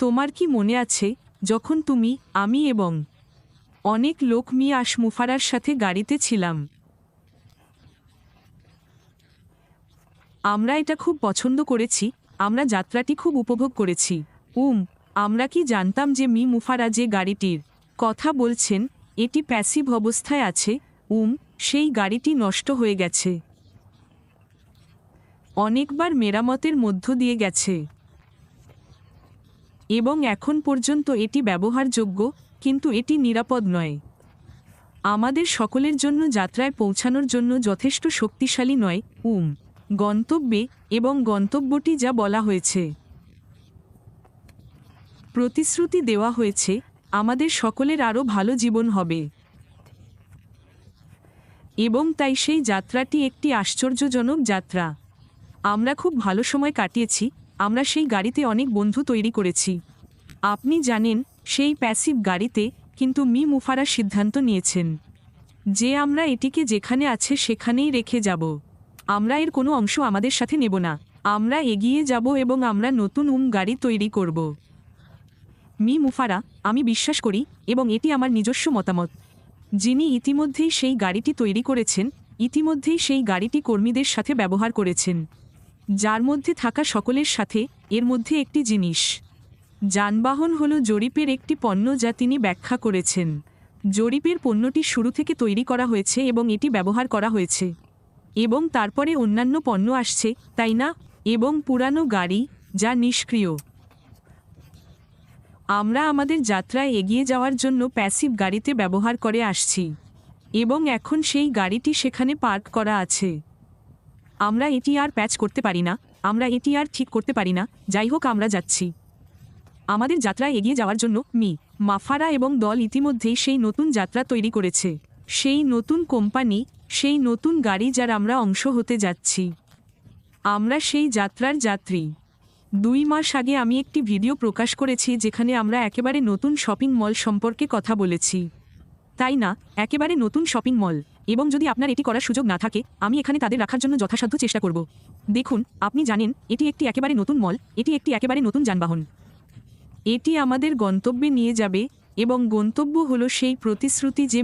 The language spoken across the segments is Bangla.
তোমার কি মনে আছে যখন তুমি, আমি এবং অনেক লোক মিয়া মুফারার সাথে গাড়িতে ছিলাম? আমরা এটা খুব পছন্দ করেছি, আমরা যাত্রাটি খুব উপভোগ করেছি। আমরা কি জানতাম যে মুফারা যে গাড়িটির কথা বলছেন এটি প্যাসিভ অবস্থায় আছে। সেই গাড়িটি নষ্ট হয়ে গেছে, অনেকবার মেরামতের মধ্য দিয়ে গেছে এবং এখন পর্যন্ত এটি ব্যবহারযোগ্য, কিন্তু এটি নিরাপদ নয়। আমাদের সকলের জন্য যাত্রায় পৌঁছানোর জন্য যথেষ্ট শক্তিশালী নয়। গন্তব্যে এবং গন্তব্যটি যা বলা হয়েছে, প্রতিশ্রুতি দেওয়া হয়েছে, আমাদের সকলের আরও ভালো জীবন হবে এবং তাই সেই যাত্রাটি একটি আশ্চর্যজনক যাত্রা। আমরা খুব ভালো সময় কাটিয়েছি, আমরা সেই গাড়িতে অনেক বন্ধু তৈরি করেছি। আপনি জানেন, সেই প্যাসিভ গাড়িতে, কিন্তু মুফারা সিদ্ধান্ত নিয়েছেন যে আমরা এটিকে যেখানে আছে সেখানেই রেখে যাব। আমরা এর কোনো অংশ আমাদের সাথে নেব না। আমরা এগিয়ে যাব এবং আমরা নতুন গাড়ি তৈরি করব। মুফারা, আমি বিশ্বাস করি, এবং এটি আমার নিজস্ব মতামত, যিনি ইতিমধ্যেই সেই গাড়িটি তৈরি করেছেন, ইতিমধ্যেই সেই গাড়িটি কর্মীদের সাথে ব্যবহার করেছেন, যার মধ্যে থাকা সকলের সাথে। এর মধ্যে একটি জিনিস, যানবাহন হল জরিপের একটি পণ্য যা তিনি ব্যাখ্যা করেছেন। জরিপের পণ্যটি শুরু থেকে তৈরি করা হয়েছে এবং এটি ব্যবহার করা হয়েছে এবং তারপরে অন্যান্য পণ্য আসছে, তাই না? এবং পুরানো গাড়ি যা নিষ্ক্রিয়। আমরা আমাদের যাত্রায় এগিয়ে যাওয়ার জন্য প্যাসিভ গাড়িতে ব্যবহার করে আসছি এবং এখন সেই গাড়িটি সেখানে পার্ক করা আছে। আমরা এটি আর প্যাচ করতে পারি না, আমরা এটি আর ঠিক করতে পারি না। যাই হোক, আমরা যাচ্ছি আমাদের যাত্রায় এগিয়ে যাওয়ার জন্য। মুফারা এবং দল ইতিমধ্যেই সেই নতুন যাত্রা তৈরি করেছে, সেই নতুন কোম্পানি, সেই নতুন গাড়ি যার আমরা অংশ হতে যাচ্ছি। আমরা সেই যাত্রার যাত্রী। 2 মাস আগে আমি একটি ভিডিও প্রকাশ করেছি যেখানে আমরা একেবারে নতুন শপিং মল সম্পর্কে কথা বলেছি, তাই না? একেবারে নতুন শপিং মল। এবং যদি আপনার এটি করার সুযোগ না থাকে, আমি এখানে তাদের রাখার জন্য যথাসাধ্য চেষ্টা করব। দেখুন, আপনি জানেন, এটি একটি একেবারে নতুন মল, এটি একটি একেবারে নতুন যানবাহন। এটি আমাদের গন্তব্যে নিয়ে যাবে এবং গন্তব্য হলো সেই প্রতিশ্রুতি যে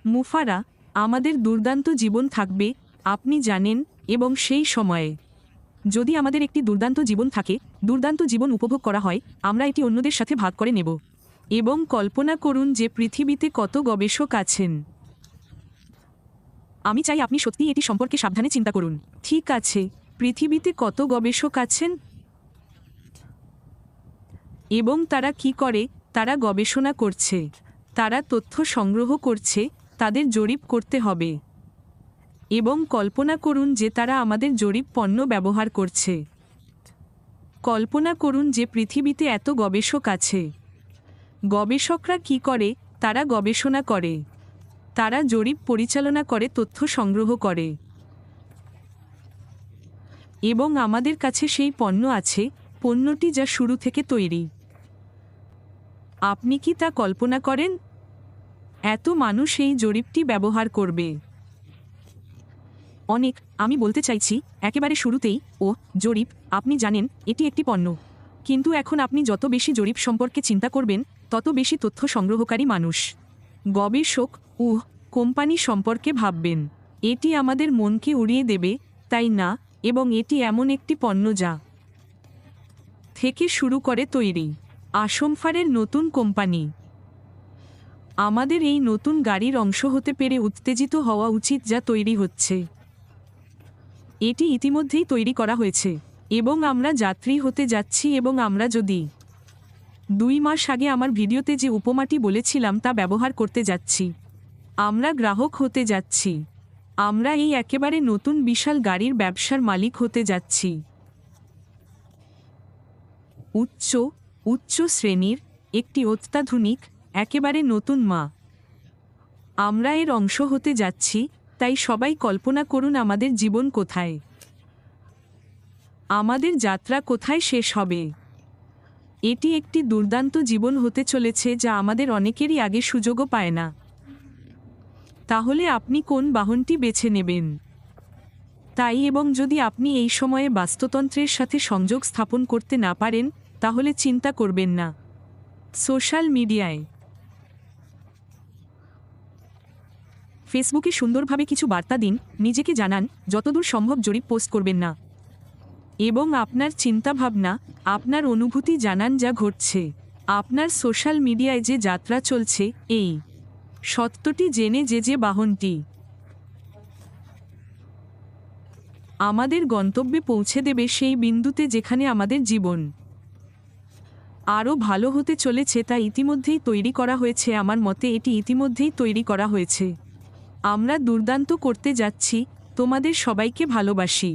মুফারা, আমাদের দুর্দান্ত জীবন থাকবে, আপনি জানেন। এবং সেই সময়ে যদি আমাদের একটি দুর্দান্ত জীবন থাকে, দুর্দান্ত জীবন উপভোগ করা হয়, আমরা এটি অন্যদের সাথে ভাগ করে নেব। এবং কল্পনা করুন যে পৃথিবীতে কত গবেষক আছেন। আমি চাই আপনি সত্যিই এটি সম্পর্কে সাবধানে চিন্তা করুন। ঠিক আছে, পৃথিবীতে কত গবেষক আছেন এবং তারা কি করে? তারা গবেষণা করছে, তারা তথ্য সংগ্রহ করছে, তাদের জরিপ করতে হবে। এবং কল্পনা করুন যে তারা আমাদের জরিপ পণ্য ব্যবহার করছে। কল্পনা করুন যে পৃথিবীতে এত গবেষক আছে। গবেষকরা কি করে? তারা গবেষণা করে, তারা জরিপ পরিচালনা করে, তথ্য সংগ্রহ করে এবং আমাদের কাছে সেই পণ্য আছে, পণ্যটি যা শুরু থেকে তৈরি। আপনি কি তা কল্পনা করেন? এত মানুষ এই জরিপটি ব্যবহার করবে। আমি বলতে চাইছি, একেবারে শুরুতেই জরিপ, আপনি জানেন, এটি একটি পণ্য, কিন্তু এখন আপনি যত বেশি জরিপ সম্পর্কে চিন্তা করবেন, তত বেশি তথ্য সংগ্রহকারী মানুষ, গবেষক, কোম্পানি সম্পর্কে ভাববেন। এটি আমাদের মনকে উড়িয়ে দেবে, তাই না? এবং এটি এমন একটি পণ্য যা থেকে শুরু করে তৈরি। আসমফারের নতুন কোম্পানি। আমাদের এই নতুন গাড়ির অংশ হতে পেরে উত্তেজিত হওয়া উচিত যা তৈরি হচ্ছে। এটি ইতিমধ্যেই তৈরি করা হয়েছে এবং আমরা যাত্রী হতে যাচ্ছি এবং আমরা যদি 2 মাস আগে আমার ভিডিওতে যে উপমাটি বলেছিলাম তা ব্যবহার করতে যাচ্ছি, আমরা গ্রাহক হতে যাচ্ছি, আমরা এই একেবারে নতুন বিশাল গাড়ির ব্যবসার মালিক হতে যাচ্ছি। উচ্চ শ্রেণীর একটি অত্যাধুনিক, একেবারে নতুন আমরা এর অংশ হতে যাচ্ছি। তাই সবাই কল্পনা করুন আমাদের জীবন কোথায়, আমাদের যাত্রা কোথায় শেষ হবে। এটি একটি দুর্দান্ত জীবন হতে চলেছে যা আমাদের অনেকেরই আগে সুযোগও পায় না। তাহলে আপনি কোন বাহনটি বেছে নেবেন? তাই এবং যদি আপনি এই সময়ে বাস্তুতন্ত্রের সাথে সংযোগ স্থাপন করতে না পারেন তাহলে চিন্তা করবেন না। সোশ্যাল মিডিয়ায় ফেসবুকে সুন্দরভাবে কিছু বার্তা দিন, নিজেকে জানান, যতদূর সম্ভব জরিপ পোস্ট করবেন না এবং আপনার চিন্তাভাবনা, আপনার অনুভূতি জানান যা ঘটছে। আপনার সোশ্যাল মিডিয়ায় যে যাত্রা চলছে এই সত্যটি জেনে যে বাহনটি আমাদের গন্তব্যে পৌঁছে দেবে সেই বিন্দুতে যেখানে আমাদের জীবন আরও ভালো হতে চলেছে তা ইতিমধ্যেই তৈরি করা হয়েছে। আমার মতে এটি ইতিমধ্যেই তৈরি করা হয়েছে। আমরা দুর্দান্ত করতে যাচ্ছি। তোমাদের সবাইকে ভালোবাসি।